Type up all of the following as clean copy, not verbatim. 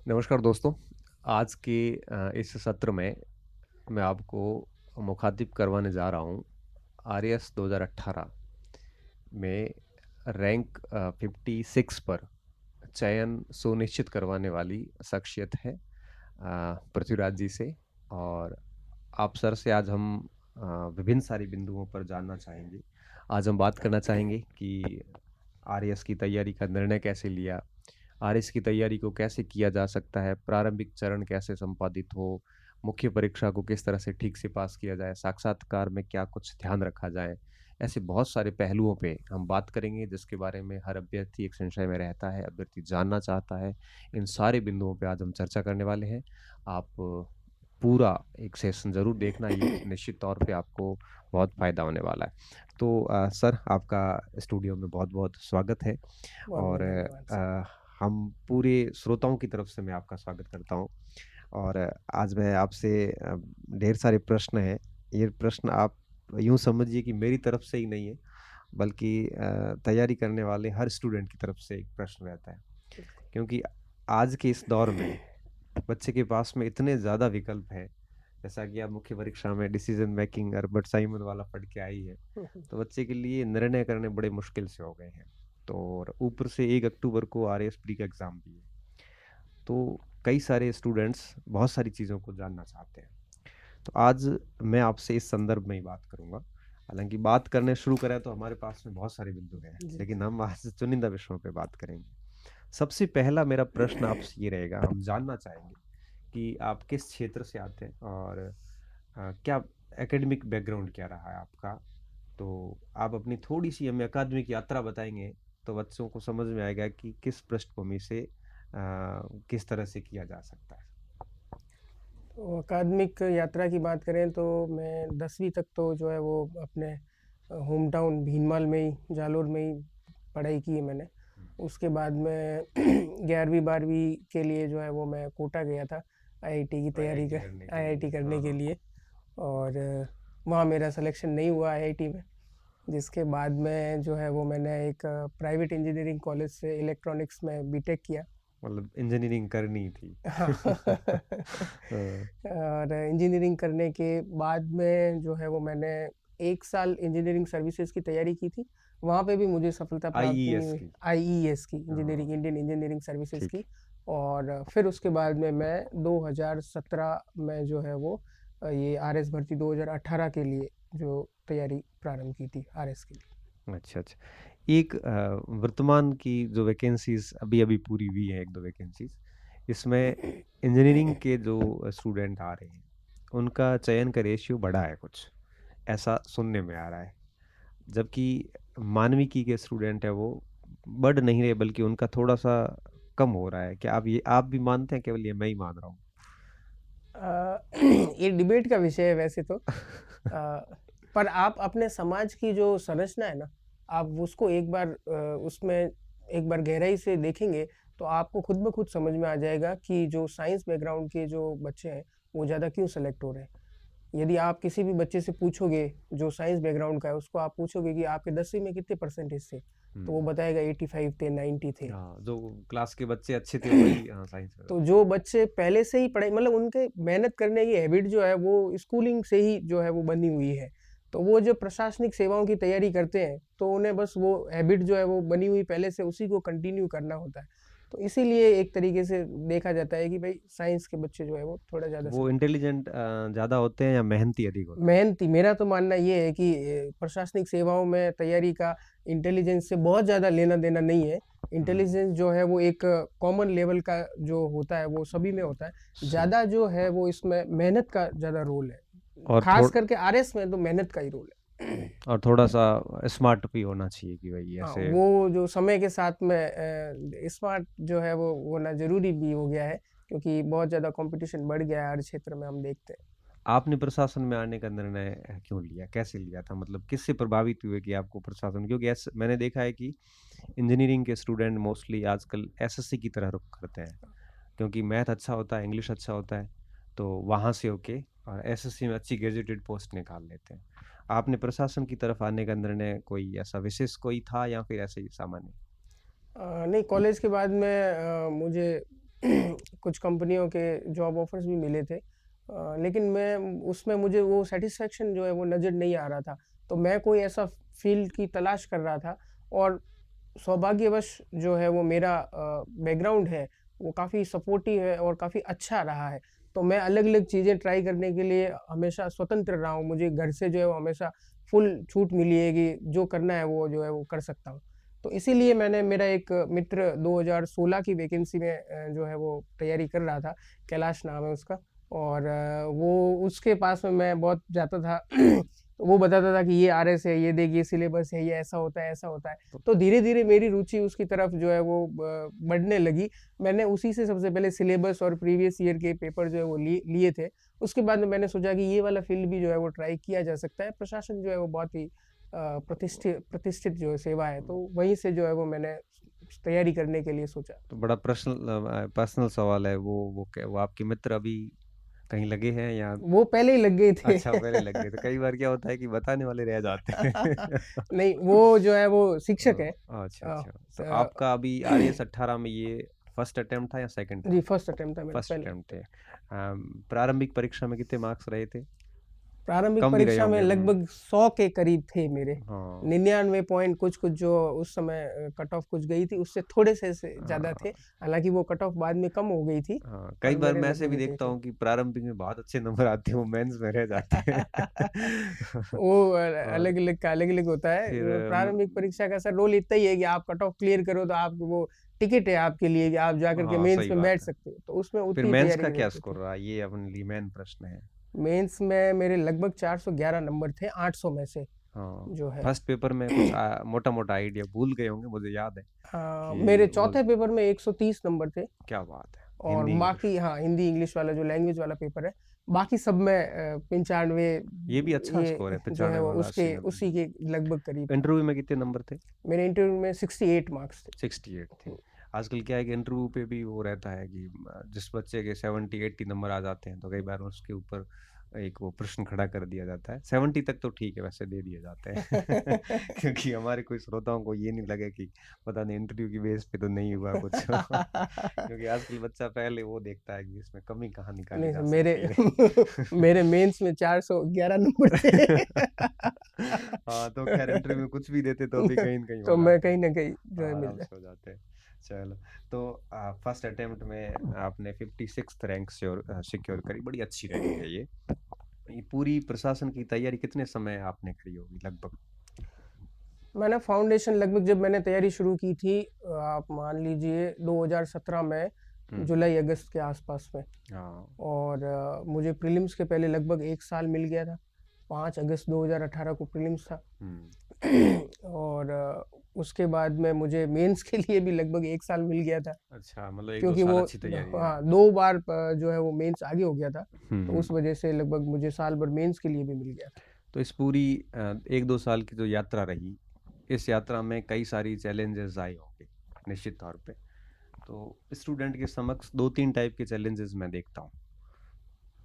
नमस्कार दोस्तों। आज के इस सत्र में मैं आपको मुखातिब करवाने जा रहा हूँ आरएएस 2018 में रैंक 56 पर चयन सुनिश्चित करवाने वाली शख्सियत है पृथ्वीराज जी से। और आप सर से आज हम विभिन्न सारी बिंदुओं पर जानना चाहेंगे। आज हम बात करना चाहेंगे कि आरएएस की तैयारी का निर्णय कैसे लिया, आरएस की तैयारी को कैसे किया जा सकता है, प्रारंभिक चरण कैसे संपादित हो, मुख्य परीक्षा को किस तरह से ठीक से पास किया जाए, साक्षात्कार में क्या कुछ ध्यान रखा जाए। ऐसे बहुत सारे पहलुओं पे हम बात करेंगे जिसके बारे में हर अभ्यर्थी एक संशय में रहता है, अभ्यर्थी जानना चाहता है। इन सारे बिंदुओं पे आज हम चर्चा करने वाले हैं। आप पूरा एक सेशन ज़रूर देखना, ये निश्चित तौर पे आपको बहुत फ़ायदा होने वाला है। तो सर आपका स्टूडियो में बहुत-बहुत स्वागत है। बहुत-बहुत और धन्यवाद सर। हम पूरे श्रोताओं की तरफ से मैं आपका स्वागत करता हूँ। और आज मैं आपसे ढेर सारे प्रश्न हैं। ये प्रश्न आप यूँ समझिए कि मेरी तरफ से ही नहीं है, बल्कि तैयारी करने वाले हर स्टूडेंट की तरफ से एक प्रश्न रहता है। बिल्कुल। क्योंकि आज के इस दौर में बच्चे के पास में इतने ज़्यादा विकल्प हैं, जैसा कि आप मुख्य परीक्षा में डिसीज़न मेकिंग अल्बर्ट साइमन वाला पढ़ के आई है, हुँ, हुँ। तो बच्चे के लिए निर्णय करने बड़े मुश्किल से हो गए हैं। तो और ऊपर से 1 अक्टूबर को आरएएस प्री का एग्ज़ाम भी है। तो कई सारे स्टूडेंट्स बहुत सारी चीज़ों को जानना चाहते हैं। तो आज मैं आपसे इस संदर्भ में ही बात करूँगा। हालाँकि बात करने शुरू करें तो हमारे पास में बहुत सारे बिंदु हैं, जी। लेकिन हम आज चुनिंदा विषयों पे बात करेंगे। सबसे पहला मेरा प्रश्न आपसे ये रहेगा, हम जानना चाहेंगे कि आप किस क्षेत्र से आते हैं और क्या एकेडमिक बैकग्राउंड क्या रहा है आपका? तो आप अपनी थोड़ी-सी हमें अकादमिक यात्रा बताएँगे, तो बच्चों को समझ में आएगा कि किस पृष्ठभूमि से किस तरह से किया जा सकता है। तो अकादमिक यात्रा की बात करें तो मैं 10वीं तक तो जो है वो अपने होम टाउन भीनमाल में ही, जालोर में ही पढ़ाई की है मैंने। हुँ। उसके बाद में 11वीं-12वीं के लिए जो है वो मैं कोटा गया था आईआईटी की तैयारी आईआईटी कर करने के लिए। आईआईटी हाँ, करने के हाँ। लिए। और वहाँ मेरा सिलेक्शन नहीं हुआ आईआईटी में। जिसके बाद में जो है वो मैंने एक प्राइवेट इंजीनियरिंग कॉलेज से इलेक्ट्रॉनिक्स में बीटेक किया। मतलब इंजीनियरिंग करनी थी। हाँ। हाँ, और इंजीनियरिंग करने के बाद में जो है वो मैंने 1 साल इंजीनियरिंग सर्विसेज की तैयारी की थी। वहाँ पे भी मुझे सफलता प्राप्त नहीं आईईएस हुई। की। आईईएस की, हाँ, इंजीनियरिंग इंडियन इंजीनियरिंग सर्विसेज ठीक की। है। और फिर उसके बाद में मैं 2017 में जो है वो ये आरएस भर्ती 2018 के लिए जो तैयारी प्रारंभ की थी आरएस के लिए। अच्छा, अच्छा। एक वर्तमान की जो वैकेंसीज़ अभी-अभी पूरी हुई हैं 1-2 वैकेंसीज़, इसमें इंजीनियरिंग के जो स्टूडेंट आ रहे हैं, उनका चयन का रेशियो बढ़ा है कुछ, ऐसा सुनने में आ रहा है। जबकि मानविकी के स्टूडेंट हैं वो बढ़ नहीं रहे, बल्कि उनका थोड़ा-सा कम हो रहा है। क्या आप भी मानते हैं, केवल ये मैं ही मान रहा हूँ? ये डिबेट का विषय है वैसे तो। पर आप अपने समाज की जो संरचना है ना, आप उसको एक बार उसमें एक बार गहराई से देखेंगे, तो आपको खुद ब खुद समझ में आ जाएगा कि जो साइंस बैकग्राउंड के जो बच्चे हैं, वो ज़्यादा क्यों सेलेक्ट हो रहे हैं। यदि आप किसी भी बच्चे से पूछोगे, जो साइंस बैकग्राउंड का है, उसको आप पूछोगे कि आपके 10वीं में कितने परसेंटेज थे, तो वो हुँ। बताएगा 85 थे, 90 थे। हाँ, जो क्लास के बच्चे अच्छे थे वही साइंस में तो रहते हैं। जो बच्चे पहले से ही पढ़ाई मतलब उनके मेहनत करने की हैबिट जो है वो स्कूलिंग से ही जो है वो बनी हुई है। तो वो जो प्रशासनिक सेवाओं की तैयारी करते हैं, तो उन्हें बस वो हैबिट जो है वो बनी हुई पहले से उसी को कंटिन्यू करना होता है। तो इसीलिए एक तरीके से देखा जाता है कि भाई साइंस के बच्चे जो है वो थोड़ा ज़्यादा वो सेलेक्ट होते इंटेलिजेंट ज़्यादा होते हैं या मेहनती अधिक हैं। होते हैं? मेहनती मेरा तो मानना ये है कि प्रशासनिक सेवाओं में तैयारी का इंटेलिजेंस से बहुत ज़्यादा लेना-देना नहीं है। हुँ। इंटेलिजेंस जो है वो एक कॉमन लेवल का जो होता है वो सभी में होता है। सही। ज़्यादा जो है वो इसमें मेहनत का ज़्यादा रोल है। और ख़ास करके आरएस में तो मेहनत का ही रोल है। और थोड़ा-सा स्मार्ट भी होना चाहिए कि भई हाँ, ऐसे। वो जो समय के साथ में स्मार्ट जो है वो होना ज़रूरी भी हो गया है, क्योंकि बहुत ज़्यादा कॉम्पिटिशन बढ़ गया है हर क्षेत्र में हम देखते हैं। आपने प्रशासन में आने का निर्णय क्यों लिया? कैसे लिया था? मतलब किससे प्रभावित हुए कि आपको प्रशासन, क्योंकि ऐसा मैंने देखा है कि इंजीनियरिंग के स्टूडेंट मोस्टली आजकल एसएससी की तरह रुख करते हैं। क्योंकि मैथ अच्छा होता है, इंग्लिश अच्छा होता है, तो वहाँ से होके और एसएससी में अच्छी गेजेटेड पोस्ट निकाल लेते हैं। आपने प्रशासन की तरफ आने का निर्णय कोई ऐसा विशेष कोई था या फिर ऐसे ही सामान्य? नहीं, कॉलेज के बाद में मुझे कुछ कंपनियों के जॉब ऑफर्स भी मिले थे, लेकिन मैं उसमें मुझे वो सेटिस्फेक्शन जो है वो नज़र नहीं आ रहा था। तो मैं कोई ऐसा फील्ड की तलाश कर रहा था, और सौभाग्यवश जो है वो मेरा बैकग्राउंड है वो काफ़ी सपोर्टिव है और काफ़ी अच्छा रहा है। तो मैं अलग-अलग चीज़ें ट्राई करने के लिए हमेशा स्वतंत्र रहा हूँ। मुझे घर से जो है वो हमेशा फुल छूट मिली है कि जो करना है वो जो है वो कर सकता हूँ। तो इसीलिए मैंने, मेरा एक मित्र 2016 की वैकेंसी में जो है वो तैयारी कर रहा था, कैलाश नाम है उसका, और वो उसके पास में मैं बहुत जाता था। तो वो बताता था कि ये आरएस है, ये देख ये सिलेबस है, ये ऐसा होता है, ऐसा होता है। तो धीरे-धीरे मेरी रुचि उसकी तरफ जो है वो बढ़ने लगी। मैंने उसी से सबसे पहले सिलेबस और प्रीवियस ईयर के पेपर जो है वो लिए थे। उसके बाद में मैंने सोचा कि ये वाला फील्ड भी जो है वो ट्राई किया जा सकता है। प्रशासन जो है वो बहुत ही प्रतिष्ठित जो है सेवा है, तो वहीं से जो है वो मैंने तैयारी करने के लिए सोचा। तो बड़ा पर्सनल सवाल है, वो आपके मित्र अभी कहीं लगे हैं या? वो पहले ही लग गए थे। अच्छा, पहले लग गए। तो कई बार क्या होता है कि बताने वाले रह जाते हैं। नहीं, वो जो है वो शिक्षक है। अच्छा अ, अच्छा। तो स आपका अभी आरएएस 18 में ये फर्स्ट अटेम्प्ट था या सेकंड जी, था? फर्स्ट अटेम्प्ट था मेरा फर्स्ट पहले। अटेम्प्ट थे। प्रारंभिक परीक्षा में कितने मार्क्स रहे थे? प्रारंभिक कम भी रहे परीक्षा में होंगे। लगभग 100 के करीब थे मेरे। हाँ 99 पॉइंट कुछ-कुछ जो उस समय कट ऑफ कुछ गई थी, उससे थोड़े से ज़्यादा थे। हाँ हालाँकि वो कट ऑफ बाद में कम हो गई थी, हाँ, कई पर बार मेरे मैं ऐसे लगभग भी इतने देखता थे। हूँ कि प्रारंभिक में बहुत अच्छे नंबर आते हैं, वो मेंस में रह जाते हैं। वो और अलग-अलग का अलग-अलग होता है। फिर प्रारंभिक परीक्षा का सर रोल इतना ही है कि आप कट ऑफ क्लियर करो तो आपको वो टिकट है आपके लिए कि आप जाकर के हाँ मेंस सही में बात बैठ है। सकते हो। तो उसमें फिर उतनी मेंस तैयारी का की क्या ज़रूरत स्कोर थी। रहा, ये अपने लिए मेन प्रश्न है। मेंस में मेरे लगभग 411 नंबर थे 800 में से हाँ, जो है। फर्स्ट पेपर में कुछ मोटा मोटा आइडिया भूल गए होंगे, मुझे याद है मेरे कि वो। चौथे पेपर में 130 नंबर थे, क्या बात है। और हिंदी इंग्लिश बाकी हाँ, हिंदी इंग्लिश वाला जो लैंग्वेज वाला पेपर है, बाकी सब में 95, ये भी अच्छा स्कोर ये है, जो है 95 वो वाला, अस्सी उसके नब्बे उसी के लगभग करीब था। इंटरव्यू में कितने नंबर थे? मेरे इंटरव्यू में 68 मार्क्स थे। 68 थे। आजकल क्या है कि इंटरव्यू पे भी वो रहता है कि जिस बच्चे के 70-80 नंबर आ जाते हैं तो कई बार उसके ऊपर एक वो प्रश्न खड़ा कर दिया जाता है। 70 तक तो ठीक है, वैसे दे दिए जाते हैं। क्योंकि हमारे कोई श्रोताओं को ये नहीं लगे कि पता नहीं इंटरव्यू की बेस पे तो नहीं हुआ कुछ। क्योंकि आजकल बच्चा पहले वो देखता है कि इसमें कमी कहाँ निकाली नहीं सर, जा मेरे सकती है। मेरे मेंस में 411 नंबर थे। हाँ तो खैर इंटरव्यू में कुछ भी देते तो भी कहीं न कहीं हो तो मैं जाते कहीं हैं। न कहीं जो है मिल आराम जाए। से हो जाते हैं। चलो, तो फर्स्ट अटेम्प्ट में आपने 56th रैंक सिक्योर करी, बड़ी अच्छी रैंक है ये। ये पूरी प्रशासन की तैयारी कितने समय आपने करी होगी लगभग? मैंने फाउंडेशन लगभग जब मैंने तैयारी शुरू की थी, आप मान लीजिए 2017 में जुलाई अगस्त के आसपास में, हाँ। और मुझे प्रीलिम्स के पहले लगभग 1 साल मिल गया था। 5 अगस्त 2018 को प्रीलिम्स था। और उसके बाद में मुझे मेंस के लिए भी लगभग 1 साल मिल गया था, अच्छा, मतलब 1-2 क्योंकि साल वो अच्छी तैयारी है। हाँ, 2 बार जो है वो मेंस आगे हो गया था, तो हुँ। उस वजह से लगभग मुझे साल भर मेंस के लिए भी मिल गया था। तो इस पूरी 1-2 साल की जो यात्रा रही, इस यात्रा में कई सारी चैलेंजेस आए होंगे, निश्चित तौर पे। तो स्टूडेंट के समक्ष 2-3 टाइप के चैलेंजेस मैं देखता हूँ।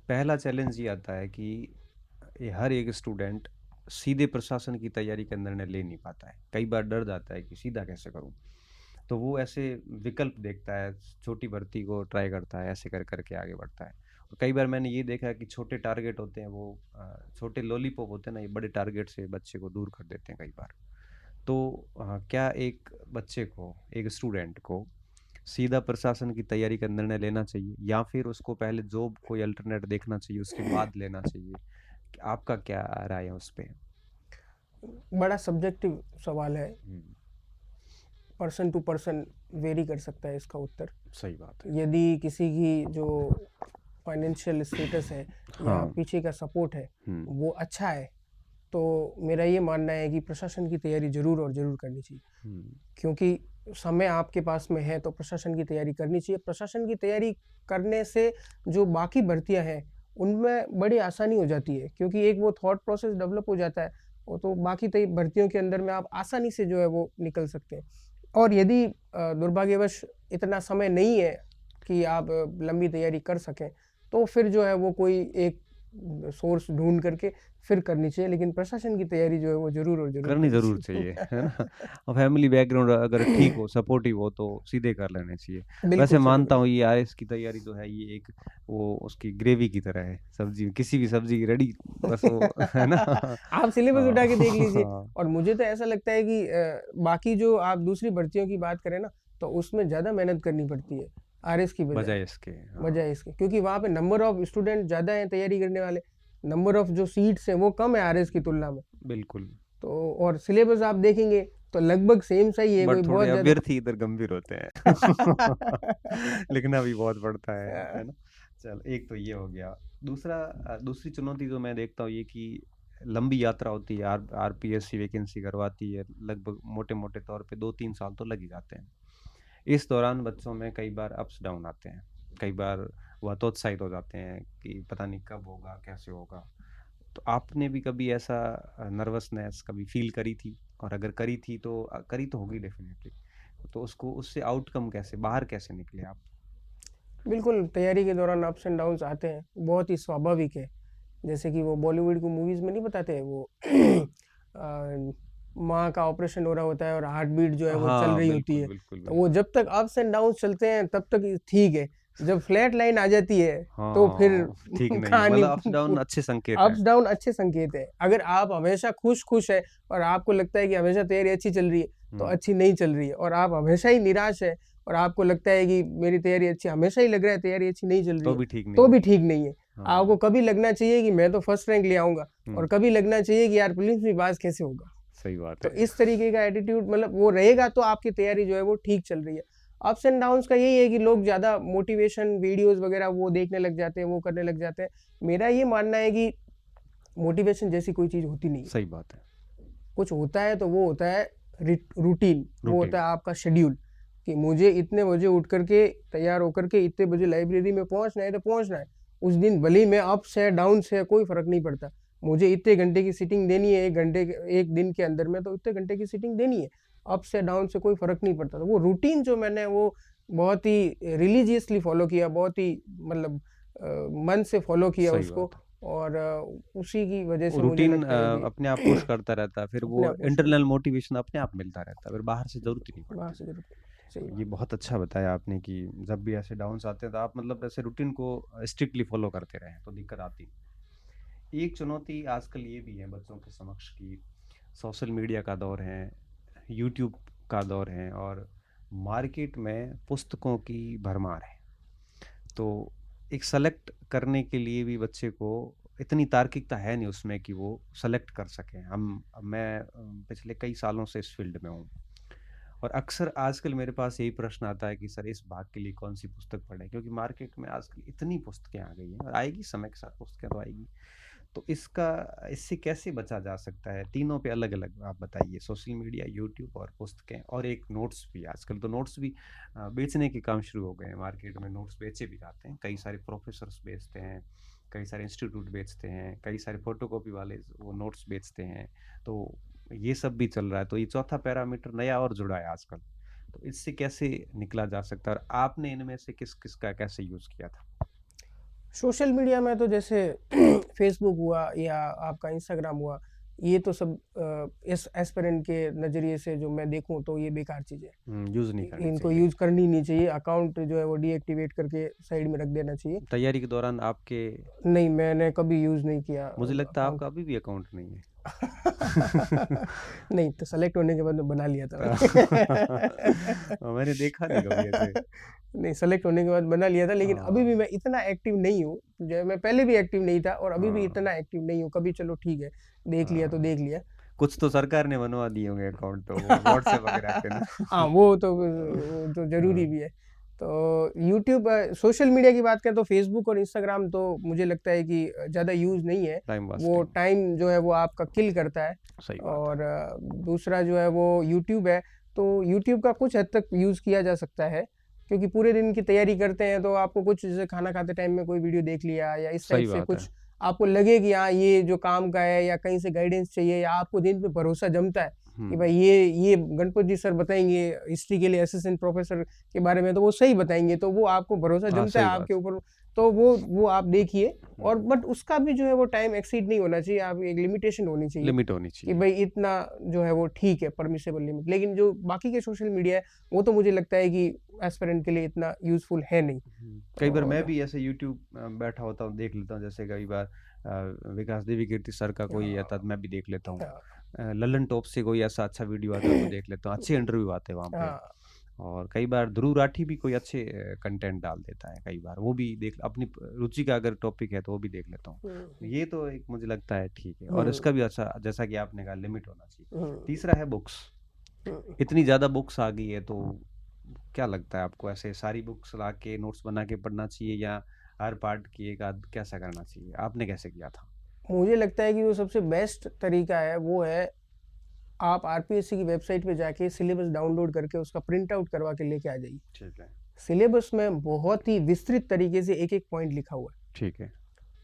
पहला चैलेंज ये आता है कि ये हर एक स्टूडेंट सीधे प्रशासन की तैयारी का निर्णय ले नहीं पाता है। कई बार डर जाता है कि सीधा कैसे करूँ? तो वो ऐसे विकल्प देखता है, छोटी भर्ती को ट्राई करता है, ऐसे कर करके आगे बढ़ता है। और कई बार मैंने ये देखा है कि छोटे टारगेट होते हैं, वो छोटे लॉलीपॉप होते हैं ना, ये बड़े टारगेट से बच्चे को दूर कर देते हैं कई बार। तो क्या एक बच्चे को, एक स्टूडेंट को सीधा प्रशासन की तैयारी का निर्णय लेना चाहिए या फिर उसको पहले जॉब कोई अल्टरनेट देखना चाहिए, उसके बाद लेना चाहिए? आपका क्या राय है उस पे? बड़ा सब्जेक्टिव सवाल है, हुँ, पर्सन टू पर्सन वेरी कर सकता है इसका उत्तर। सही बात है। यदि किसी की जो फाइनेंशियल स्टेटस है या हाँ। पीछे का सपोर्ट है, हुँ, वो अच्छा है, तो मेरा ये मानना है कि प्रशासन की तैयारी ज़रूर और ज़रूर करनी चाहिए। हुँ, क्योंकि समय आपके पास में है तो प्रशासन की तैयारी करनी चाहिए। प्रशासन की तैयारी करने से जो बाकी भर्तियाँ हैं, उनमें बड़ी आसानी हो जाती है, क्योंकि एक वो थॉट प्रोसेस डेवलप हो जाता है, वो तो बाकी तई भर्तियों के अंदर में आप आसानी से जो है वो निकल सकते हैं। और यदि दुर्भाग्यवश इतना समय नहीं है कि आप लंबी तैयारी कर सकें, तो फिर जो है वो कोई एक सोर्स ढूंढ करके फिर करनी चाहिए, लेकिन प्रशासन की तैयारी जो है वो जरूर और जरूर करनी करनी ज़रूर चाहिए, चाहिए। है ना? और फैमिली बैकग्राउंड अगर ठीक हो, सपोर्टिव हो तो सीधे कर लेने चाहिए। वैसे बिल्कुल सही मानता बोले। हूँ ये आईएएस की तैयारी जो है ये एक वो उसकी ग्रेवी की तरह है, सब्ज़ी किसी भी सब्ज़ी की रेडी बस वो है ना? आप सिलेबस उठा के देख लीजिए। हाँ, और मुझे तो ऐसा लगता है कि बाकी जो आप दूसरी भर्तियों की बात करें ना, तो उसमें ज़्यादा मेहनत करनी पड़ती है आरएस की बजाय। बजाय इसके हाँ, बजाय इसके, क्योंकि वहाँ पे नंबर ऑफ स्टूडेंट ज़्यादा हैं तैयारी करने वाले, नंबर ऑफ जो सीट्स हैं वो कम है आरएस की तुलना में। बिल्कुल। तो और सिलेबस आप देखेंगे तो लगभग सेम सा ही है, कोई बट थोड़े बहुत ज़्यादा। अभ्यर्थी इधर गंभीर होते हैं। लिखना भी बहुत पड़ता है ना? चल एक तो ये हो गया। दूसरा दूसरी चुनौती जो मैं देखता हूँ ये कि लंबी यात्रा होती है, आरपीएससी वैकेंसी करवाती है, लगभग मोटे-मोटे तौर पे 2-3 साल तो लग ही जाते हैं। इस दौरान बच्चों में कई बार अप्स डाउन आते हैं, कई बार वो हतोत्साहित हो जाते हैं कि पता नहीं कब होगा, कैसे होगा। तो आपने भी कभी ऐसा नर्वसनेस कभी फील करी थी? और अगर करी थी तो करी तो होगी डेफिनेटली। तो उसको उससे आउटकम कैसे बाहर कैसे निकले आप? बिल्कुल, तैयारी के दौरान अप्स एंड डाउन्स आते हैं, बहुत ही स्वाभाविक है। जैसे कि वो बॉलीवुड की मूवीज़ में नहीं बताते वो माँ का ऑपरेशन हो रहा होता है और हार्ट बीट जो है वो चल हाँ, रही होती बिल्कुल, है। बिल्कुल, तो वो बिल्कुल। जब तक अप्स एंड डाउन्स चलते हैं तब तक ठीक है। जब फ्लैट लाइन आ जाती है तो फिर हाँ, ठीक नहीं है। कहानी मतलब अप्स डाउन अच्छे संकेत हैं। अप्स डाउन अच्छे संकेत है। अगर आप हमेशा खुश है और आपको लगता है कि हमेशा तैयारी अच्छी चल रही है, तो हुँ, अच्छी नहीं चल रही है। और आप हमेशा ही निराश है और आपको लगता है कि मेरी तैयारी अच्छी, हमेशा ही लग रहा है तैयारी अच्छी नहीं चल रही तो है, भी ठीक तो नहीं है। भी ठीक नहीं है। हाँ, आपको कभी लगना चाहिए कि मैं तो फर्स्ट रैंक ले आऊंगा, और हुँ, कभी लगना चाहिए कि यार प्रीलिम्स में पास कैसे होगा। सही बात तो है। इस तरीके का एटीट्यूड मतलब वो रहेगा तो आपकी तैयारी जो है वो ठीक चल रही है। अप्स एंड डाउन्स का यही है कि लोग ज़्यादा मोटिवेशन वीडियोस वगैरह वो देखने लग जाते हैं, वो करने लग जाते हैं। मेरा ये मानना है कि मोटिवेशन जैसी कोई चीज़ होती नहीं है। सही बात है। कुछ होता है तो वो होता है रूटीन, वो होता रूटीन, है आपका शेड्यूल, कि मुझे इतने बजे उठ करके तैयार होकर के इतने बजे लाइब्रेरी में पहुंचना है तो पहुंचना है। उस दिन भले ही मैं अप्स है डाउन्स है कोई फर्क नहीं पड़ता, मुझे इतने घंटे की सीटिंग देनी है, 1 घंटे एक दिन के अंदर में तो इतने घंटे की सीटिंग देनी है। अप्स से डाउन से कोई फर्क नहीं पड़ता। तो वो रूटीन जो मैंने वो बहुत ही रिलीजियसली फॉलो किया, बहुत ही मतलब मन से फॉलो किया सही उसको। बात है। और उसी की वजह वो से मुझे रूटीन लगता है कि अपने आप पुश करता रहता है, फिर वो अपने आप वो शुरू इंटरनल मोटिवेशन अपने आप मिलता रहता है, फिर बाहर से ज़रूरत ही नहीं वहाँ पड़ती। से जरूर सही तो ये बात। बहुत अच्छा बताया आपने कि जब भी ऐसे डाउन्स आते हैं तो आप मतलब ऐसे रूटीन को स्ट्रिक्टली फॉलो करते रहें तो दिक्कत आती नहीं। एक चुनौती आजकल ये भी है बच्चों के समक्ष कि सोशल मीडिया का दौर है, यूट्यूब का दौर है और मार्केट में पुस्तकों की भरमार है। तो एक सेलेक्ट करने के लिए भी बच्चे को इतनी तार्किकता है नहीं उसमें कि वो सेलेक्ट कर सकें। मैं पिछले कई सालों से इस फील्ड में हूँ और अक्सर आजकल मेरे पास यही प्रश्न आता है कि सर इस भाग के लिए कौन सी पुस्तक पढ़ें, क्योंकि मार्केट में आजकल इतनी पुस्तकें आ गई हैं और आएगी समय के साथ पुस्तकें तो आएगी। तो इससे कैसे बचा जा सकता है? तीनों पे अलग-अलग आप बताइए, सोशल मीडिया, यूट्यूब और पुस्तकें और एक नोट्स भी। आजकल तो नोट्स भी बेचने के काम शुरू हो गए हैं, मार्केट में नोट्स बेचे भी जाते हैं। कई सारे प्रोफ़ेसर्स बेचते हैं, कई सारे इंस्टीट्यूट बेचते हैं, कई सारे फ़ोटोकॉपी वाले वो नोट्स बेचते हैं। तो ये सब भी चल रहा है, तो ये चौथा पैरामीटर नया और जुड़ा है आजकल। तो इससे कैसे निकला जा सकता है और आपने इनमें से किस-किस का कैसे यूज़ किया था? सोशल मीडिया में तो जैसे फेसबुक हुआ या आपका इंस्टाग्राम हुआ, ये तो सब इस एस्पिरेंट के नज़रिए से जो मैं देखूं तो ये बेकार चीज़ है। यूज़ नहीं करनी इनको चाहिए। यूज़ करनी नहीं चाहिए। अकाउंट जो है वो डीएक्टिवेट करके साइड में रख देना चाहिए। तैयारी के दौरान आपके नहीं, मैंने कभी यूज़ नहीं किया मुझे लगता है अकाउंट। आपका अभी भी अकाउंट नहीं है। नहीं, तो सेलेक्ट होने के बाद में बना लिया था मैंने। मैंने देखा नहीं कभी ऐसे। नहीं, सेलेक्ट होने के बाद बना लिया था, लेकिन अभी भी हाँ, मैं इतना एक्टिव नहीं हूँ। जो है मैं पहले भी एक्टिव नहीं था और अभी भी हाँ, इतना एक्टिव नहीं हूँ। कभी चलो ठीक है, देख लिया तो हाँ। देख लिया। कुछ तो सरकार ने बनवा दिए होंगे अकाउंट तो वो व्हाट्सएप वगैरह पे ना। हाँ, वो तो ज़रूरी हाँ, भी है। तो यूट्यूब सोशल मीडिया की बात करें तो फ़ेसबुक और इंस्टाग्राम तो मुझे लगता है कि ज़्यादा यूज़ नहीं है। टाइम वो वेस्टिंग टाइम जो है वो आपका किल करता है। सही बात और है। दूसरा जो है वो यूट्यूब है, तो यूट्यूब का कुछ हद तक यूज़ किया जा सकता है, क्योंकि पूरे दिन की तैयारी करते हैं तो आपको कुछ जैसे खाना खाते टाइम में कोई वीडियो देख लिया या इस टाइप सही से बात है। कुछ आपको लगे कि हाँ, ये जो काम का है या कहीं से गाइडेंस चाहिए या आपको दिन पे भरोसा जमता है कि भाई ये गणपत जी सर बताएंगे हिस्ट्री के लिए असिस्टेंट प्रोफेसर के बारे में, तो वो सही बताएंगे, तो वो आपको भरोसा हाँ जमता है सही आपके बात। ऊपर, तो वो आप देखिए। और बट उसका भी जो है वो टाइम एक्सीड नहीं होना चाहिए, आप एक लिमिटेशन होनी चाहिए लिमिट होनी कि चाहिए। भाई इतना जो है वो ठीक है, परमिसेबल लिमिट। लेकिन जो बाकी के सोशल मीडिया है वो तो मुझे लगता है कि एस्पिरेंट के लिए इतना यूजफुल है नहीं। कई बार मैं और भी ऐसे यूट्यूब बैठा होता हूँ, देख लेता हूँ, जैसे कई बार विकास देवी कीर्ति सर का कोई आता है तो मैं भी देख लेता हूँ। लल्लन टॉप से कोई ऐसा अच्छा वीडियो आता है तो देख लेता हूँ, अच्छे इंटरव्यू आते हैं वहाँ पे। हाँ, और कई बार ध्रुव राठी भी कोई अच्छे कंटेंट डाल देता है, कई बार वो भी देख, अपनी रुचि का अगर टॉपिक है तो वो भी देख लेता हूँ। तो ये तो एक मुझे लगता है ठीक है, और इसका भी अच्छा, जैसा कि आपने कहा, लिमिट होना चाहिए। तीसरा है बुक्स। इतनी ज़्यादा बुक्स आ गई है तो क्या लगता है आपको, ऐसे सारी बुक्स ला के नोट्स बना के पढ़ना चाहिए, या हर पार्ट की एक आध कैसा करना चाहिए? आपने कैसे किया था? मुझे लगता है कि जो सबसे बेस्ट तरीका है वो है, आप आरपीएससी की वेबसाइट पे जाके सिलेबस डाउनलोड करके उसका प्रिंट आउट करवा के लेके आ जाइए। ठीक है। सिलेबस में बहुत ही विस्तृत तरीके से एक एक पॉइंट लिखा हुआ है। ठीक है।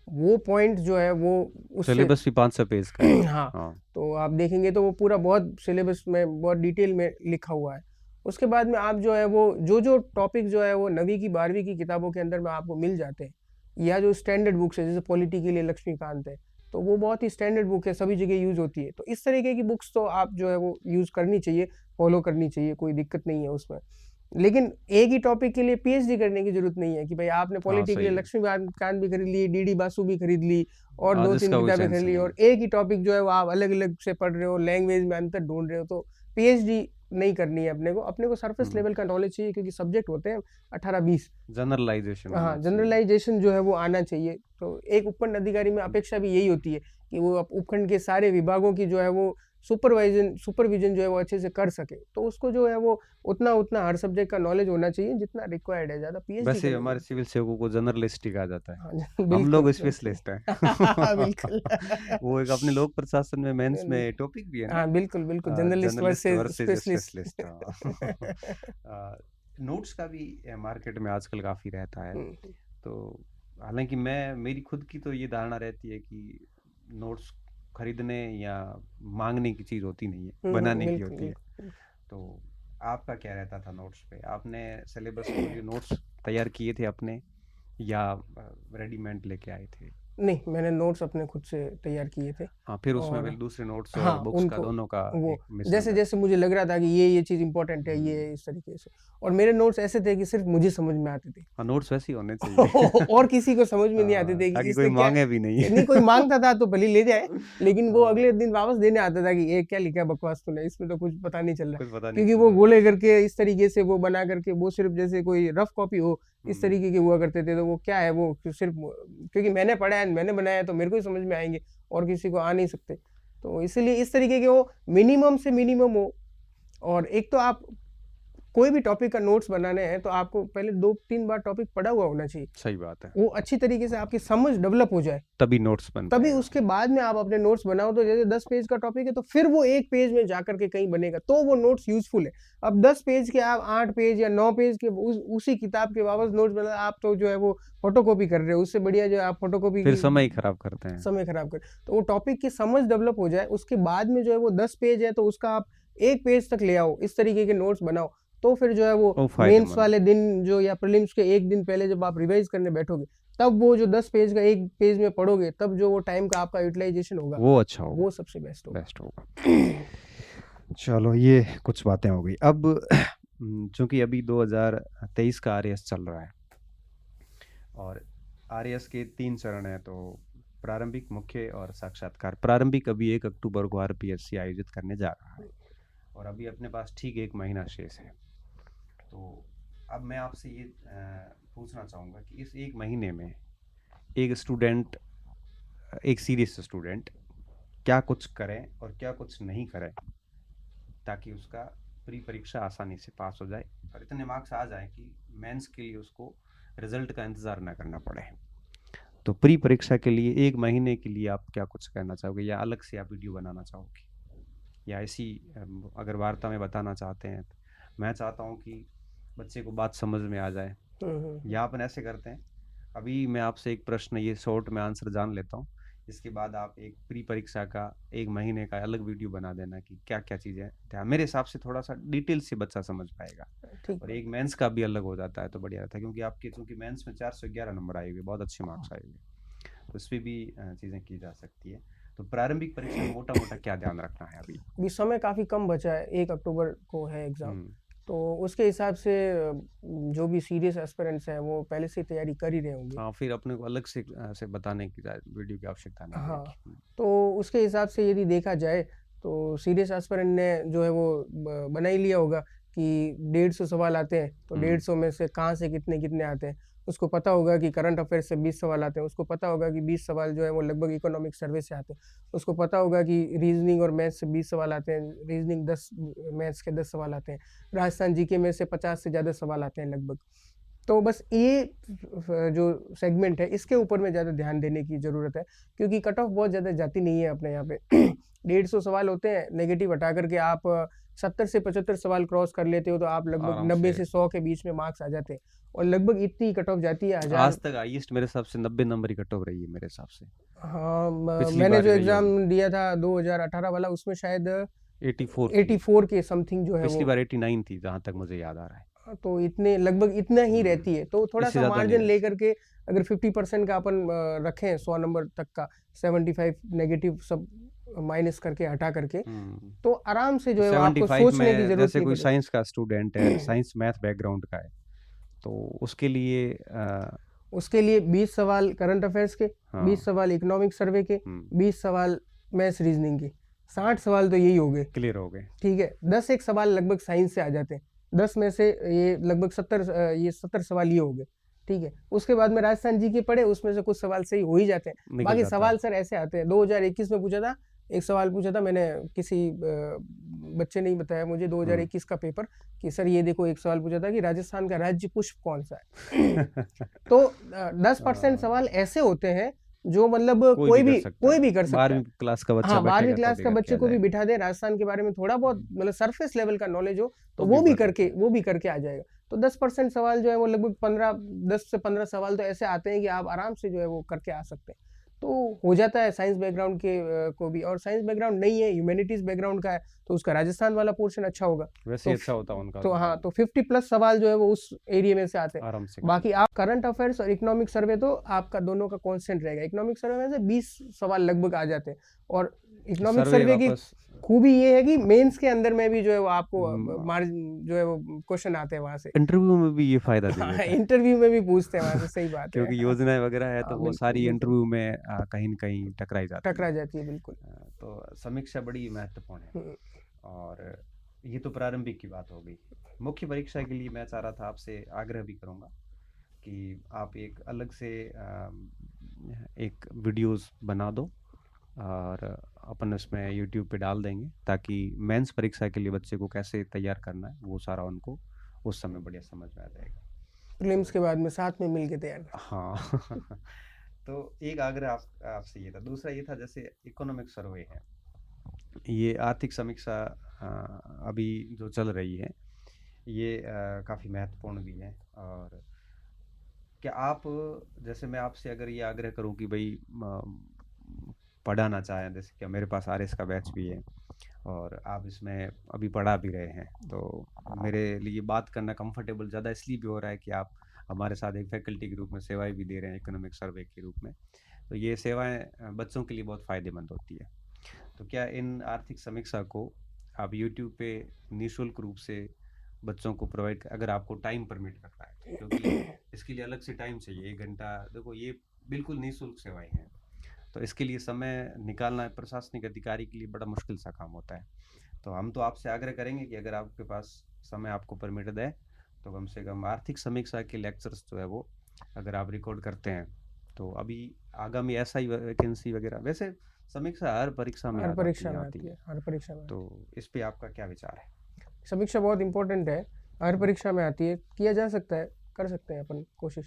वो पॉइंट जो है वो उससे सिलेबस भी 500 पेज का है। हाँ, हाँ। तो आप देखेंगे तो वो पूरा बहुत सिलेबस में बहुत डिटेल में लिखा हुआ है। उसके बाद में आप जो है वो जो टॉपिक जो है वो 9वीं की 12वीं की किताबों के अंदर में आपको मिल जाते हैं, या जो स्टैंडर्ड बुक्स है जैसे पॉलिटी के लिए लक्ष्मीकांत है, तो वो बहुत ही स्टैंडर्ड बुक है, सभी जगह यूज होती है। तो इस तरीके की बुक्स तो आप जो है वो यूज करनी चाहिए, फॉलो करनी चाहिए, कोई दिक्कत नहीं है उसमें। लेकिन एक ही टॉपिक के लिए पीएचडी करने की जरूरत नहीं है कि भाई आपने हाँ पॉलिटी के लिए सही है। लक्ष्मीकांत भी खरीद ली, डीडी बासु भी खरीद ली, और आज दो तीन इसका कोई किताबें सेंस खरीद ली, नहीं और है। एक ही टॉपिक जो है वो आप अलग अलग से पढ़ रहे हो, लैंग्वेज में अंतर ढूंढ रहे हो, तो पीएचडी नहीं करनी है। अपने को सरफेस लेवल का नॉलेज चाहिए, क्योंकि सब्जेक्ट होते हैं 18-20। जनरलाइजेशन हाँ, होना चाहिए। जनरलाइजेशन जो है वो आना चाहिए। तो एक उपखंड अधिकारी में अपेक्षा भी यही होती है कि वो उपखंड के सारे विभागों की जो है वो सुपरविजन जो है वो अच्छे से कर सके। तो उसको जो है वो उतना उतना हर सब्जेक्ट का नॉलेज होना चाहिए जितना रिक्वायर्ड है, ज़्यादा पीएचडी वैसे करने की हमारे जरूरत सिविल सेवकों को जर्नलिस्ट ही कहा जाता है। नहीं। हाँ, हम बिल्कुल लोग बिल्कुल। स्पेशलिस्ट हैं। बिल्कुल। वो एक अपने लोक प्रशासन में मेंस में टॉपिक भी है ना, हाँ, बिल्कुल बिल्कुल, journalist journalist versus versus specialist. Specialist. Notes का भी मार्केट में आजकल काफ़ी रहता है। तो हालांकि मैं, मेरी खुद की तो ये धारणा रहती है कि नोट्स खरीदने या मांगने की चीज़ होती नहीं है, बनाने की बिल्कुल होती है। बिल्कुल। तो आपका क्या रहता था नोट्स पे? आपने सिलेबस को लिए नोट्स तैयार किए थे अपने, या रेडीमेड लेके आए थे? नहीं, मैंने नोट्स अपने खुद से तैयार किए थे। हाँ, फिर उसमें और फिर दूसरे नोट्स और हाँ, बुक्स का उनको दोनों का वो एक मिश्रण रहता जैसे-जैसे मुझे लग रहा था कि ये चीज़ इम्पोर्टेंट है, है। ये इस तरीके से। और मेरे नोट्स ऐसे थे कि सिर्फ़ मुझे समझ में आते थे। हाँ, नोट्स वैसे ही होने चाहिए। और किसी को समझ में नहीं आते थे कि ताकि कोई इसने क्या, माँगे भी नहीं। नहीं कोई माँगता था तो भले ही ले जाए, लेकिन वो हाँ, अगले दिन वापस देने आता था कि ये क्या लिखा है बकवास तूने, इसमें तो कुछ पता नहीं चल रहा है। कुछ पता नहीं क्योंकि चल वो रहा। गोले करके इस तरीके से वो बना करके, वो सिर्फ़ जैसे कोई रफ़ कॉपी हो, इस हुँ, तरीके के हुआ करते थे। तो वो क्या है, वो सिर्फ़ क्योंकि मैंने पढ़ा है, मैंने बनाया है, तो मेरे को ही समझ में आएँगे, और किसी को आ नहीं सकते। तो इसीलिए इस तरीके के हो, मिनिमम से मिनिमम हो। और एक तो आप कोई भी टॉपिक का नोट्स बनाने हैं तो आपको पहले 2-3 बार टॉपिक पढ़ा हुआ होना चाहिए। सही बात है। वो अच्छी तरीके से आपकी समझ डेवलप हो जाए, तभी नोट्स बन तभी पाएगा। उसके बाद में आप अपने नोट्स बनाओ। तो जैसे 10 पेज का टॉपिक है तो फिर वो 1 पेज में जाकर के कहीं बनेगा, तो वो नोट्स यूज़फुल है। अब 10 पेज के आप 8 पेज या 9 पेज के उसी किताब के वापस नोट्स बना, आप तो जो है वो फोटोकॉपी कर रहे हो। उससे बढ़िया जो है आप फोटोकॉपी फिर की समय ही खराब करते हैं। समय खराब कर। तो वो टॉपिक की समझ डेवलप हो जाए, उसके बाद में जो है वो 10 पेज है तो उसका आप 1 पेज तक ले आओ, इस तरीके के नोट्स बनाओ। तो फिर जो है वो वो मेंस फ़ायदेमंद वाले है। दिन जो, या प्रीलिम्स के 1 दिन पहले जब आप रिवाइज करने बैठोगे, तब वो जो 10 पेज का 1 पेज में पढ़ोगे, तब जो वो टाइम का आपका यूटिलाइजेशन होगा, वो अच्छा होगा, वो सबसे बेस्ट होगा। बेस्ट होगा। चलो, ये कुछ बातें हो गई। अब चूँकि अभी 2023 का आरएएस चल रहा है, और आरएएस के 3 चरण हैं, तो प्रारंभिक, मुख्य और साक्षात्कार। प्रारंभिक अभी 1 अक्टूबर को आरपीएससी आयोजित करने जा रहा है, और अभी अपने पास ठीक 1 महीना शेष है। तो अब मैं आपसे ये पूछना चाहूँगा कि इस 1 महीने में एक स्टूडेंट, एक सीरियस स्टूडेंट क्या कुछ करें और क्या कुछ नहीं करें, ताकि उसका प्री परीक्षा आसानी से पास हो जाए और इतने मार्क्स आ जाए कि मेंस के लिए उसको रिजल्ट का इंतज़ार ना करना पड़े। तो प्री परीक्षा के लिए 1 महीने के लिए आप क्या कुछ कहना चाहोगे, या अलग से आप वीडियो बनाना चाहोगे, या ऐसी अगर वार्ता में बताना चाहते हैं? तो मैं चाहता हूँ कि बच्चे को बात समझ में आ जाए, या अपन ऐसे करते हैं, अभी मैं आपसे एक प्रश्न ये शॉर्ट में आंसर जान लेता हूँ इसके बाद आप एक प्री परीक्षा का 1 महीने का अलग वीडियो बना देना कि क्या-क्या चीज़ें ध्यान, मेरे हिसाब से थोड़ा-सा डिटेल से बच्चा समझ पाएगा। ठीक और है। एक मेंस का भी अलग हो जाता है तो बढ़िया रहता है, क्योंकि आपके चूँकि मेंस में 411 नंबर आए हुए, बहुत अच्छे मार्क्स आए हुए। तो इसपे भी चीज़ें की जा सकती है। तो प्रारंभिक परीक्षा में मोटा-मोटा क्या ध्यान रखना है अभी? अभी समय काफ़ी कम बचा है, 1 अक्टूबर को है एग्ज़ाम। हुँ। तो उसके हिसाब से जो भी सीरियस एस्पिरेंट्स हैं वो पहले से ही तैयारी कर ही रहे होंगे। हाँ, फिर अपने को अलग से बताने की वीडियो की आवश्यकता नहीं हाँ, रहेगी। तो उसके हिसाब से यदि देखा जाए तो सीरियस एस्पिरेंट ने जो है वो बना ही लिया होगा कि 150 सवाल आते हैं, तो 150 में से कहाँ से कितने-कितने आते हैं। उसको पता होगा कि करंट अफ़ेयर से 20 सवाल आते हैं, उसको पता होगा कि 20 सवाल जो है वो लगभग इकोनॉमिक सर्वे से आते हैं। उसको पता होगा कि रीज़निंग और मैथ्स से 20 सवाल आते हैं, रीज़निंग 10 मैथ्स के 10 सवाल आते हैं। राजस्थान जीके में से 50 से ज़्यादा सवाल आते हैं लगभग। तो बस ये जो सेगमेंट है इसके ऊपर में ज़्यादा ध्यान देने की ज़रूरत है, क्योंकि कट ऑफ बहुत ज़्यादा जाती नहीं है अपने यहाँ पे। 150 सवाल होते हैं, नेगेटिव हटा करके आप 70 से 75 सवाल क्रॉस कर लेते हो तो आप लगभग आराम 90 से। से 100 के बीच में मार्क्स आ जाते हैं, और लगभग इतनी कट ऑफ जाती है, 1000। आज तक हाईएस्ट मेरे हिसाब से 90 नंबर ही कट ऑफ रही है मेरे हिसाब से। हाँ, पिछली मैंने बार जो रही होगी एग्ज़ाम दिया था 2018 वाला, उसमें शायद 84 थी। 84 के समथिंग जो है पिछली वो। बार 89 थी, जहाँ तक मुझे याद आ रहा है। हाँ, तो इतने लगभग इतना ही रहती है, तो इससे थोड़ा-सा ज़्यादा नहीं मार्जिन रहती। लेकर के अगर 50% का अपन रखें 100 नंबर तक का, 75 नेगेटिव सब माइनस करके हटा करके, तो आराम से जो है वो आपको 75 सोचने की में ज़रूरत जैसे नहीं कोई पड़ेगी। साइंस का स्टूडेंट है, साइंस मैथ बैकग्राउंड का है, तो उसके लिए उसके लिए 20 सवाल करंट अफेयर्स के, हाँ। 20 सवाल इकोनॉमिक सर्वे के, 20 सवाल मैथ्स रीजनिंग के, 60 सवाल तो यही हो गए। क्लियर हो गए। ठीक है, 10 एक सवाल लगभग साइंस से आ जाते हैं, 10 में से ये लगभग 70 सवाल ये हो गए। ठीक है, उसके बाद में राजस्थान जी के पढ़े, उसमें से कुछ सवाल सही हो ही जाते हैं। निकल बाकी जाता सवाल है। सर ऐसे आते हैं, 2021 में पूछा था, एक सवाल पूछा था मैंने, किसी बच्चे ने ही बताया मुझे 2021 का पेपर, कि सर ये देखो एक सवाल पूछा था कि राजस्थान का राज्य पुष्प कौन सा है। तो 10% सवाल ऐसे होते हैं जो मतलब कोई भी कर सकता कोई है। भी कर सकता है। 12वीं क्लास का बच्चा हाँ, 12वीं बैठेगा तो क्लास भी का करके बच्चे आ को भी जाएगा। बिठा दे, राजस्थान के बारे में थोड़ा बहुत मतलब सरफेस लेवल का नॉलेज हो, तो तो वो भी भी कर लेते हैं। वो भी करके आ जाएगा। तो 10% सवाल जो है वो लगभग 10 से 15 सवाल तो ऐसे आते हैं कि आप आराम से जो है वो करके आ सकते हैं। तो हो जाता है साइंस बैकग्राउंड के को भी, और साइंस बैकग्राउंड नहीं है, ह्यूमैनिटीज़ बैकग्राउंड का है, तो उसका राजस्थान वाला पोर्शन अच्छा होगा। वैसे तो ही अच्छा होता उनका तो हाँ, तो 50 प्लस सवाल जो है वो उस एरिया में से आते हैं। आराम से कर बाकी लेते आप करंट अफेयर्स और इकोनॉमिक सर्वे तो आपका दोनों का कांस्टेंट रहेगा। इकोनॉमिक सर्वे में से 20 सवाल लगभग आ जाते हैं, और हैं। इकोनॉमिक सर्वे सर्वे की वापस खूबी ये है कि मेंस के अंदर में भी जो है वो आपको हम्म, मार्जिन जो है वो क्वेश्चन आते हैं वहां से। इंटरव्यू में भी ये फायदा दे हाँ, देता है। इंटरव्यू में भी पूछते हैं वहां से, सही बात है। क्योंकि योजनाएं वगैरह है तो हाँ, वो बिल्कुल सारी बिल्कुल इंटरव्यू में कहीं न कहीं टकराई जाती टकरा है। जाती है, बिल्कुल। तो समीक्षा बड़ी महत्वपूर्ण है। हम्म, और ये तो प्रारंभिक की बात हो गई। मुख्य परीक्षा के लिए मैं चाह रहा था आपसे आग्रह भी करूँगा कि आप एक अलग से एक वीडियोस बना दो और अपन उसमें यूट्यूब पे डाल देंगे, ताकि मेंस परीक्षा के लिए बच्चे को कैसे तैयार करना है वो सारा उनको उस समय बढ़िया समझ में आ जाएगा। प्रीलिम्स तो के बाद में साथ में मिल के तैयार। हाँ। तो एक आग्रह आपसे ये था। दूसरा ये था, जैसे इकोनॉमिक सर्वे है, ये आर्थिक समीक्षा अभी जो चल रही है, ये काफ़ी महत्वपूर्ण भी है। और क्या आप, जैसे मैं आपसे अगर ये आग्रह करूं कि भाई पढ़ाना चाहें, जैसे कि मेरे पास आरएस का बैच भी है और आप इसमें अभी पढ़ा भी रहे हैं, तो मेरे लिए बात करना कंफर्टेबल ज़्यादा इसलिए भी हो रहा है कि आप हमारे साथ एक फैकल्टी के रूप में सेवाएं भी दे रहे हैं इकोनॉमिक सर्वे के रूप में। तो ये सेवाएं बच्चों के लिए बहुत फ़ायदेमंद होती है। तो क्या इन आर्थिक समीक्षा को आप यूट्यूब पे निःशुल्क रूप से बच्चों को प्रोवाइड, अगर आपको टाइम परमिट करता है, क्योंकि इसके लिए अलग से टाइम चाहिए, 1 घंटा, देखो ये बिल्कुल निःशुल्क सेवाएं हैं, तो इसके लिए समय निकालना प्रशासनिक अधिकारी के लिए बड़ा मुश्किल सा काम होता है। तो हम तो आपसे आग्रह करेंगे कि अगर आपके पास समय आपको परमिट दे, तो कम से कम आर्थिक समीक्षा के लेक्चर्स जो है वो अगर आप रिकॉर्ड करते हैं, तो अभी आगामी SI वैकेंसी वगैरह, वैसे समीक्षा हर परीक्षा में हर आ जाती परीक्षा है में आती आती है, है। हर परीक्षा में। तो इस पे आपका क्या विचार है? समीक्षा बहुत इंपॉर्टेंट है, हर परीक्षा में आती है, किया जा सकता है, कर सकते हैं अपन कोशिश।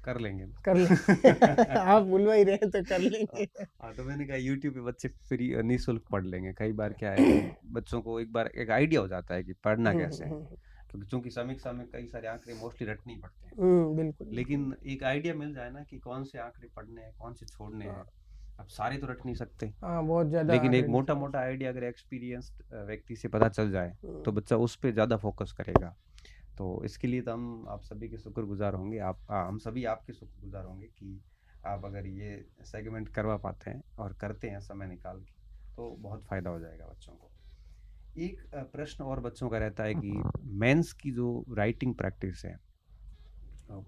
कर लेंगे। कर ले। आप बुलवा ही रहे हैं तो कर लेंगे। हाँ, तो मैंने कहा यूट्यूब पे बच्चे फ्री निःशुल्क पढ़ लेंगे। कई बार क्या है कि बच्चों को एक बार एक आइडिया हो जाता है कि पढ़ना कैसे है, क्योंकि चूंकि समीक्षा में कई सारे आंकड़े मोस्टली रटने ही पड़ते हैं, बिल्कुल। लेकिन एक आइडिया मिल जाए ना कि कौन से आंकड़े पढ़ने हैं, कौन से छोड़ने हैं, अब सारे तो रट नहीं सकते, हाँ, बहुत ज़्यादा लेकिन एक already मोटा सवाल। मोटा आइडिया अगर एक्सपीरियंस्ड व्यक्ति से पता चल जाए तो हम्म, बच्चा उस पे ज़्यादा फोकस करेगा। तो इसके लिए तो हम आप सभी के शुक्रगुजार होंगे, हम सभी आपके शुक्रगुजार होंगे कि आप अगर ये सेगमेंट करवा पाते हैं और करते हैं समय निकाल के, तो बहुत फ़ायदा हो जाएगा बच्चों को। एक प्रश्न और बच्चों का रहता है कि मेंस की जो राइटिंग प्रैक्टिस है,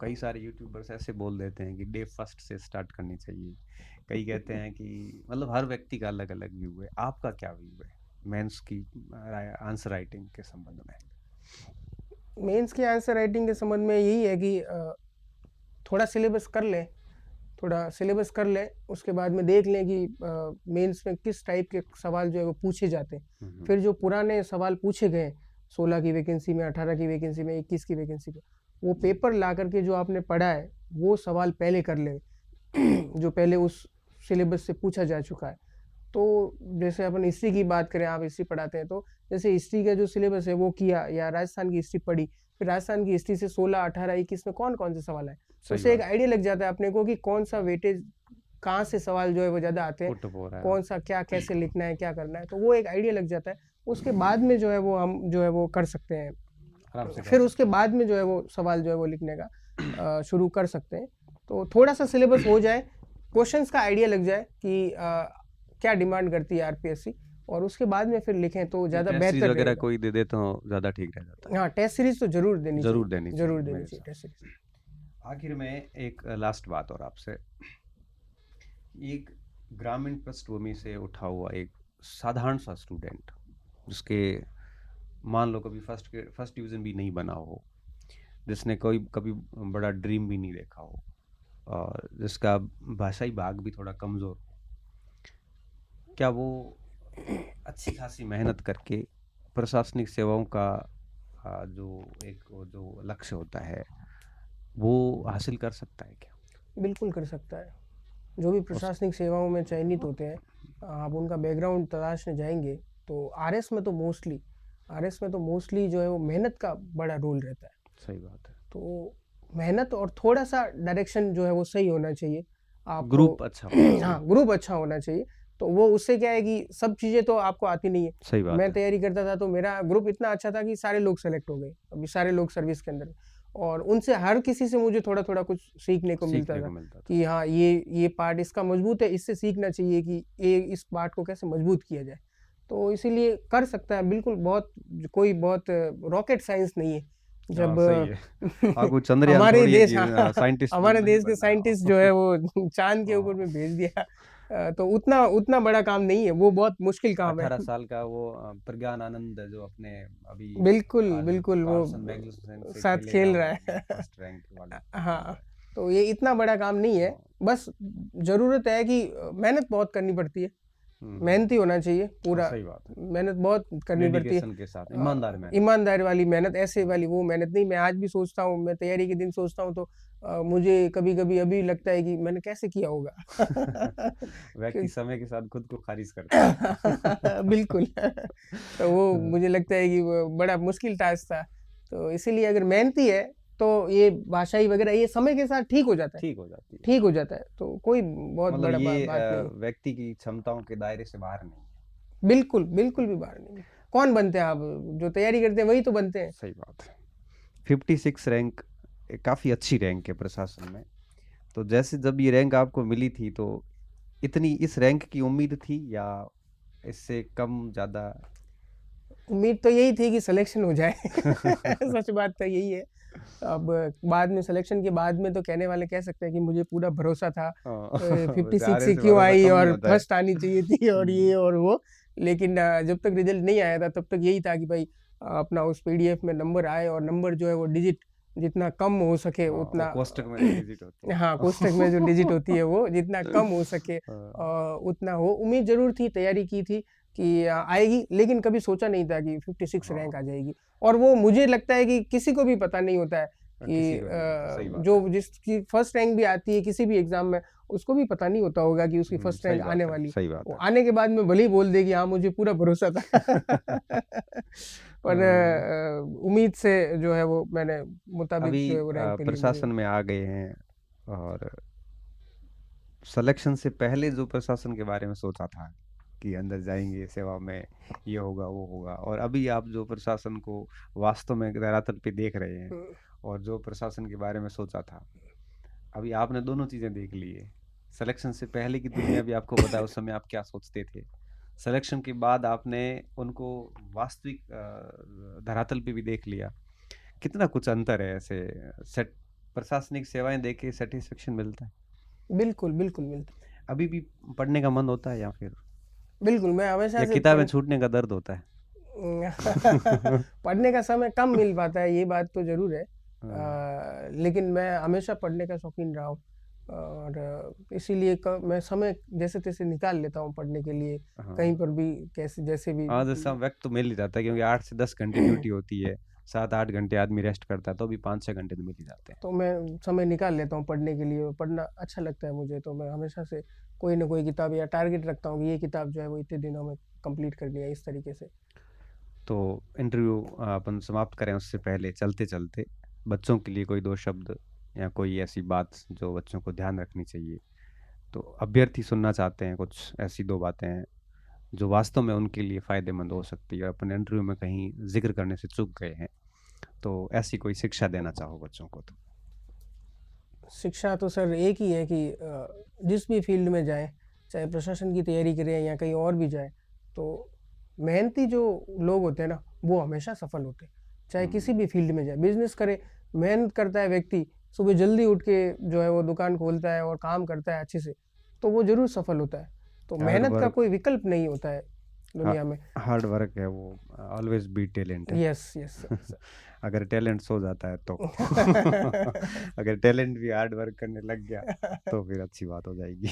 कई सारे यूट्यूबर्स ऐसे बोल देते हैं कि डे फर्स्ट से स्टार्ट करनी चाहिए, कई कहते हैं कि मतलब हर व्यक्ति का अलग अलग व्यू है, आपका क्या व्यू है मेंस की आंसर राइटिंग के संबंध में? मेंस की आंसर राइटिंग के संबंध में यही है कि थोड़ा सिलेबस कर लें, थोड़ा सिलेबस कर लें, उसके बाद में देख लें कि मेंस में किस टाइप के सवाल जो है वो पूछे जाते हैं। फिर जो पुराने सवाल पूछे गए 16 की वैकेंसी में, 18 की वैकेंसी में, 21 की वैकेंसी में, वो पेपर ला करके जो आपने पढ़ा है वो सवाल पहले कर लें जो पहले उस सिलेबस से पूछा जा चुका है। तो जैसे अपन हिस्ट्री की बात करें, आप हिस्ट्री पढ़ाते हैं, तो जैसे हिस्ट्री का जो सिलेबस है वो किया, या राजस्थान की हिस्ट्री पढ़ी, फिर राजस्थान की हिस्ट्री से 16, 18, 21 में कौन कौन से सवाल है, तो सही उससे एक बात, आइडिया लग जाता है अपने को कि कौन सा वेटेज, कहाँ से सवाल जो है वो ज़्यादा आते हैं, पुट हो रहा है कौन सा क्या कैसे लिखना है, क्या करना है, तो वो एक आइडिया लग जाता है। उसके बाद में जो है वो हम जो है वो कर सकते हैं, आराम से कर फिर उसके सकते हैं। बाद में जो है वो सवाल जो है वो लिखने का शुरू कर सकते हैं। तो थोड़ा सा सिलेबस हो जाए, क्वेश्चंस का आइडिया लग जाए कि क्या डिमांड करती है आरपीएससी, और उसके बाद में फिर लिखें तो ज़्यादा टेस्ट सीरीज बेहतर वगैरह रहेगा। कोई दे दे तो ज़्यादा ठीक रह जाता है। हाँ, टेस्ट सीरीज तो जरूर देनी जरूर चाहिए, देनी जरूर चाहिए देनी मेरे चाहिए हिसाब टेस्ट सीरीज। से। आखिर में एक लास्ट बात और आपसे, एक ग्रामीण पृष्ठभूमि से उठा हुआ एक साधारण सा स्टूडेंट, जिसके मान लो कभी फर्स्ट डिवीजन भी नहीं बना हो, जिसने कोई कभी बड़ा ड्रीम भी नहीं देखा हो, और जिसका भाषाई भाग भी थोड़ा कमज़ोर हो, क्या वो अच्छी खासी मेहनत करके प्रशासनिक सेवाओं का जो लक्ष्य होता है वो हासिल कर सकता है क्या? बिल्कुल कर सकता है। जो भी उस प्रशासनिक सेवाओं में चयनित होते हैं, आप उनका बैकग्राउंड तलाशने जाएंगे तो आरएस में तो मोस्टली जो है वो मेहनत का बड़ा रोल रहता है। सही बात है। तो मेहनत और थोड़ा सा डायरेक्शन जो है वो सही होना चाहिए आपको। ग्रुप अच्छा होना चाहिए। हाँ, ग्रुप अच्छा होना चाहिए। तो वो उससे क्या है कि सब चीज़ें तो आपको आती नहीं है। सही बात मैं है। तैयारी करता था तो मेरा ग्रुप इतना अच्छा था कि सारे लोग सेलेक्ट हो गए, अभी सारे लोग सर्विस के अंदर, और उनसे हर किसी से मुझे थोड़ा थोड़ा कुछ सीखने को मिलता सीखने था को मिलता था। कि हाँ, ये पार्ट इसका मजबूत है, इससे सीखना चाहिए कि ये इस पार्ट को कैसे मजबूत किया जाए। तो इसीलिए कर सकता है बिल्कुल, कोई बहुत रॉकेट साइंस नहीं है। हाँ, जब सही है। और कोई चंद्रयान हमारे थोड़ी है देश कि हाँ, साइंटिस्ट हमारे बनना ही देश के बनना है। साइंटिस्ट जो है वो चांद के ऊपर में भेज दिया, तो उतना उतना बड़ा काम नहीं है, वो बहुत मुश्किल काम है। 18 साल का वो प्रज्ञान आनंद जो अपने अभी बिल्कुल आज बिल्कुल, वो कार्लसन मैग्नुसन से साथ खेलेगा, खेल वो रहा है। फर्स्ट रैंक वाली टीम हाँ, में। तो ये इतना बड़ा काम नहीं है, हाँ। बस ज़रूरत है कि मेहनत बहुत करनी पड़ती है, मेहनती होना चाहिए हाँ, पूरा, सही बात है। मेहनत बहुत करनी पड़ती है, डेडिकेशन के साथ ईमानदार मेहनत। ईमानदारी वाली मेहनत, ऐसे हाँ। वाली वो मेहनत नहीं। मैं आज भी सोचता हूँ, मैं तैयारी के दिन सोचता हूँ तो मुझे कभी कभी अभी लगता है कि मैंने कैसे किया होगा। व्यक्ति क्योंकि समय के साथ खुद को खारिज करता है। बिल्कुल। तो वो मुझे लगता है कि वो बड़ा मुश्किल टास्क था, तो इसीलिए अगर मेहनती है तो ये भाषाई वगैरह ये समय के साथ ठीक हो जाता है, ठीक हो जाती है। ठीक हो जाता है, तो कोई बहुत मतलब बड़ा ये बात नहीं है। व्यक्ति की क्षमताओं के दायरे से बाहर नहीं है। बिल्कुल बिल्कुल भी बाहर नहीं है। कौन बनते हैं आप, जो तैयारी करते हैं वही तो बनते हैं। सही बात है। 56 रैंक काफ़ी अच्छी रैंक है प्रशासन में। तो जैसे जब ये रैंक आपको मिली थी तो इतनी इस रैंक की उम्मीद थी या इससे कम ज़्यादा? उम्मीद तो यही थी कि सिलेक्शन हो जाए। सच बात तो यही है। अब बाद में सिलेक्शन के बाद में तो कहने वाले कह सकते हैं कि मुझे पूरा भरोसा था, फिफ्टी सिक्स बेचारे ही से क्यों भरोसा आई, कम नहीं और होता है। फर्स्ट आनी चाहिए थी, और ये और वो। लेकिन जब तक रिजल्ट नहीं आया था तब तक यही था कि भाई अपना उस पीडीएफ में नंबर आए, और नंबर जो है वो डिजिट जितना कम हो सके हाँ, उतना, वो कोष्टक में जो डिजिट होती है। हाँ, कोष्टक में जो डिजिट होती है वो जितना कम हो सके हाँ, उतना हो। उम्मीद जरूर थी, तैयारी की थी कि आएगी, लेकिन कभी सोचा नहीं था कि 56 रैंक आ हाँ, जाएगी। और वो मुझे लगता है कि किसी को भी पता नहीं होता है किसी कि को नहीं होता, सही बात जो है। जिसकी फर्स्ट रैंक भी आती है किसी भी एग्जाम में, उसको भी पता नहीं होता होगा कि उसकी फर्स्ट सही रैंक आने बात है, वाली। सही बात वो है। आने के बाद में भले ही बोल दे कि हाँ मुझे पूरा भरोसा था। पर उम्मीद से जो है वो मैंने मुताबिक अभी जो है वो रैंक मिली मुझे। प्रशासन में आ गए हैं और सिलेक्शन से पहले जो प्रशासन के बारे में सोचा था कि अंदर जाएंगे सेवा में, ये होगा वो होगा, और अभी आप जो प्रशासन को वास्तव में धरातल पे देख रहे हैं, और जो प्रशासन के बारे में सोचा था, अभी आपने दोनों चीजें देख ली है। सिलेक्शन से पहले की दुनिया भी आपको पता है उस समय आप क्या सोचते थे। सिलेक्शन के बाद आपने उनको वास्तविक धरातल पे भी देख लिया। कितना कुछ अंतर है ऐसे सेट प्रशासनिक सेवाएं देख के सेटिस्फेक्शन मिलता है? बिल्कुल, बिल्कुल मिलता है। अभी भी पढ़ने का मन होता है या फिर बिल्कुल, मैं हमेशा या से किताबें छूटने का दर्द होता है? पढ़ने का समय कम मिल पाता है, ये बात तो ज़रूर है। लेकिन मैं हमेशा पढ़ने का शौकीन रहा हूँ और इसीलिए मैं समय जैसे-तैसे निकाल लेता हूँ पढ़ने के लिए, कहीं हाँ। पर भी कैसे जैसे भी हाँ, जैसा वक़्त तो मिल ही जाता है क्योंकि 8 से 10 घंटे ड्यूटी होती है, 7-8 घंटे आदमी रेस्ट करता है, तो भी 5-6 घंटे तो मिल ही जाते हैं। तो मैं समय निकाल लेता हूँ पढ़ने के लिए, पढ़ना अच्छा लगता है मुझे, तो मैं हमेशा से कोई ना कोई किताब या टारगेट रखता हूँ कि ये किताब जो है वो इतने दिनों में कंप्लीट करनी है, इस तरीके से। तो इंटरव्यू अपन समाप्त करें उससे पहले चलते-चलते बच्चों के लिए कोई 2 शब्द या कोई ऐसी बात जो बच्चों को ध्यान रखनी चाहिए, तो अभ्यर्थी सुनना चाहते हैं कुछ ऐसी 2 बातें हैं, जो वास्तव में उनके लिए फ़ायदेमंद हो सकती है, अपन इंटरव्यू में कहीं ज़िक्र करने से चूक गए हैं, तो ऐसी कोई शिक्षा देना चाहो बच्चों को तो? शिक्षा तो सर एक ही है कि जिस भी फील्ड में जाएँ, चाहे प्रशासन की तैयारी करें या कहीं और भी जाएँ, तो मेहनती जो लोग होते हैं ना, वो हमेशा सफल होते हैं। चाहे किसी हुँ। भी फील्ड में जाए, बिज़नेस करे, मेहनत करता है व्यक्ति, सुबह जल्दी उठ के जो है वो दुकान खोलता है और काम करता है अच्छे से, तो वो ज़रूर सफल होता है। तो हार्ड मेहनत का वर्क कोई विकल्प नहीं होता है हा दुनिया में। हार्ड वर्क है वो, ऑलवेज़ बीट टैलेंट है। यस, यस सर, अगर टैलेंट सो जाता है तो। सर। अगर टैलेंट भी हार्ड वर्क करने लग गया तो फिर अच्छी बात हो जाएगी।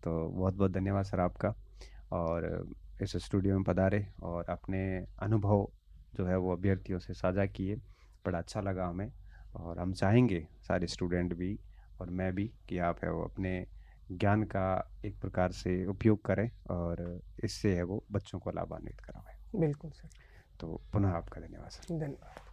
तो बहुत-बहुत धन्यवाद सर आपका, और इस स्टूडियो में पधारे और अपने अनुभव जो है वो अभ्यर्थियों से साझा किए। बड़ा अच्छा लगा हमें, और हम चाहेंगे सारे स्टूडेंट भी और मैं भी कि आप है वो अपने ज्ञान का एक प्रकार से उपयोग करें और इससे है वो बच्चों को लाभान्वित कराएँ। बिल्कुल सर, तो पुनः आपका धन्यवाद सर। धन्यवाद।